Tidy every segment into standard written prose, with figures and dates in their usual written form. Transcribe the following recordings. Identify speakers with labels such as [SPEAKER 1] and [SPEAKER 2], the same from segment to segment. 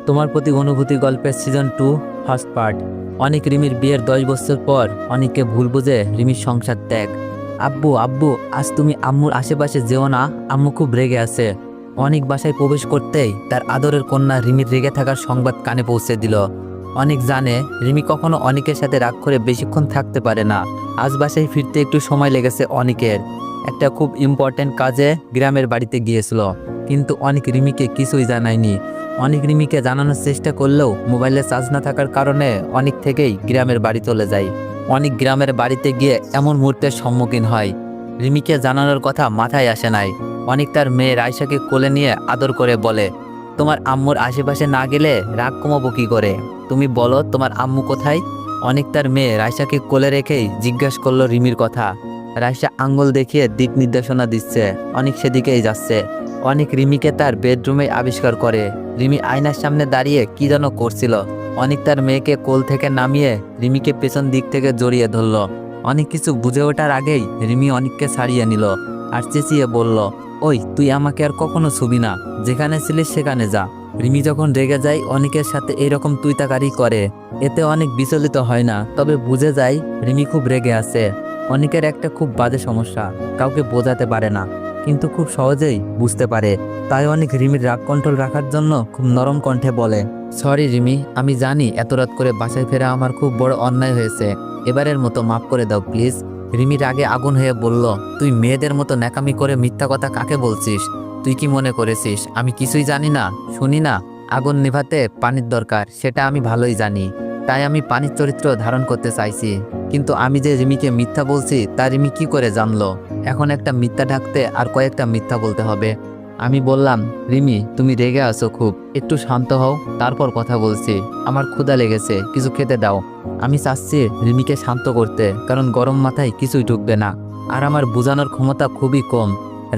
[SPEAKER 1] তোমার প্রতি অনুভূতি গল্পের সিজন 2 ফার্স্ট পার্ট। অনিক রিমির বিয়ের 10 বছর পর অনিককে ভুল বুঝে রিমির সংসার ত্যাগ। আব্বু আব্বু আজ তুমি আম্মুর আশেপাশে যেও না, আম্মু খুব রেগে আছে। অনিক বাসায় প্রবেশ করতেই তার আদরের কন্যা রিমির রেগে থাকার সংবাদ কানে পৌঁছে দিল। অনিক জানে রিমি কখনো অনিকের সাথে রাগ করে বেশিক্ষণ থাকতে পারে না। আজ বাসায় ফিরতে একটু সময় লেগেছে অনিকের। একটা খুব ইম্পর্টেন্ট কাজে গ্রামের বাড়িতে গিয়েছিল, কিন্তু অনিক রিমিকে কিছুই জানায়নি। অনিক রিমিকে জানানোর চেষ্টা করলেও মোবাইলে চার্জ না থাকার কারণে অনিক থেকেই গ্রামের বাড়ি চলে যায়। অনিক গ্রামের বাড়িতে গিয়ে এমন মুহূর্তের সম্মুখীন হয় রিমিকে জানানোর কথা মাথায় আসে নাই। অনিক তার মেয়ে রাইসাকে কোলে নিয়ে আদর করে বলে, তোমার আম্মুর আশেপাশে না গেলে রাগ কমাবো কি করে? তুমি বলো তোমার আম্মু কোথায়? অনিক তার মেয়ে রাইসাকে কোলে রেখেই জিজ্ঞাসা করলো রিমির কথা। রাইসা আঙ্গুল দেখিয়ে দিক নির্দেশনা দিচ্ছে, অনিক সেদিকেই যাচ্ছে। অনিক রিমিকে তার বেডরুমে আবিষ্কার করে রিমি আয়নার সামনে দাঁড়িয়ে কি যেন করছিল। অনিক তার মেয়েকে কোল থেকে নামিয়ে রিমিকে পেছন দিক থেকে জড়িয়ে ধরল। অনিক কিছু বুঝে ওঠার আগেই রিমি অনিককে ছাড়িয়ে নিল আর চেঁচিয়ে বলল, ওই তুই আমাকে আর কখনো ছুবি না, যেখানে ছিলিস সেখানে যা। রিমি যখন রেগে যায় অনিকের সাথে এরকম তুইতাকারি করে, এতে অনেক বিচলিত হয় না, তবে বুঝে যায় রিমি খুব রেগে আছে। অনিকের একটা খুব বাজে সমস্যা, কাউকে বোঝাতে পারে না, কিন্তু খুব সহজেই বুঝতে পারে। তাই অনেক রিমির রাগ কন্ট্রোল রাখার জন্য খুব নরম কণ্ঠে বলে, সরি রিমি, আমি জানি এত রাত করে বাসায় ফেরা আমার খুব বড় অন্যায় হয়েছে, এবারের মতো মাফ করে দাও প্লিজ। রিমি রাগে আগুন হয়ে বলল, তুই মেয়েদের মতো ন্যাকামি করে মিথ্যা কথা কাকে বলছিস? তুই কি মনে করেছিস আমি কিছুই জানি না, শুনি না? আগুন নেভাতে পানির দরকার সেটা আমি ভালোই জানি, তাই আমি পানির চরিত্র ধারণ করতে চাইছি। কিন্তু আমি যে রিমিকে মিথ্যা বলছি তা রিমি কি করে জানলো? এখন একটা মিথ্যা ঢাকতে আর কয়েকটা মিথ্যা বলতে হবে। আমি বললাম, রিমি তুমি রেগে আছো খুব, একটু শান্ত হও, তারপর কথা বলছি। আমার ক্ষুধা লেগেছে, কিছু খেতে দাও। আমি চাচ্ছি রিমিকে শান্ত করতে, কারণ গরম মাথায় কিছুই ঢুকবে না, আর আমার বোঝানোর ক্ষমতা খুবই কম।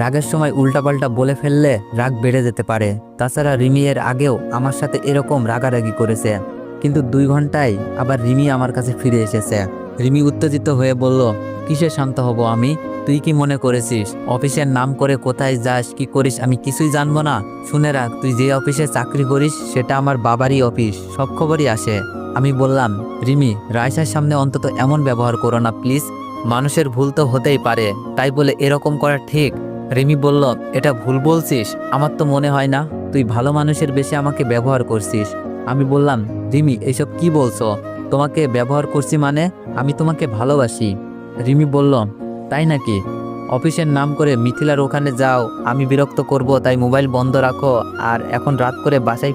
[SPEAKER 1] রাগের সময় উল্টাপাল্টা বলে ফেললে রাগ বেড়ে যেতে পারে। তাছাড়া রিমি এর আগেও আমার সাথে এরকম রাগারাগি করেছে, কিন্তু 2 ঘন্টায় আবার রিমি আমার কাছে ফিরে এসেছে। রিমি উত্তেজিত হয়ে বলল, কিসে শান্ত হব আমি? তুই কি মনে করেছিস অফিসের নাম করে কোথায় যাস কি করিস আমি কিছুই জানবো না? শুনে রাখ, তুই যে অফিসে চাকরি করিস সেটা আমার বাবারই অফিস, সব খবরই আসে। আমি বললাম, রিমি রাইসার সামনে অন্তত এমন ব্যবহার করো না প্লিজ, মানুষের ভুল তো হতেই পারে, তাই বলে এরকম করা ঠিক? রিমি বলল, এটা ভুল বলছিস? আমার তো মনে হয় না, তুই ভালো মানুষের বেশি আমাকে ব্যবহার করছিস। আমি বললাম, রিমি এইসব কি বলছো? তোমাকে ব্যবহার করছি মানে? আমি তোমাকে ভালোবাসি। রিমি বলল, তাই নাকি? অফিসের নাম করে মিথিলার ওখানে যাও, আমি বিরক্ত করব তাই মোবাইল বন্ধ রাখো, আর এখন রাত করে বাসায়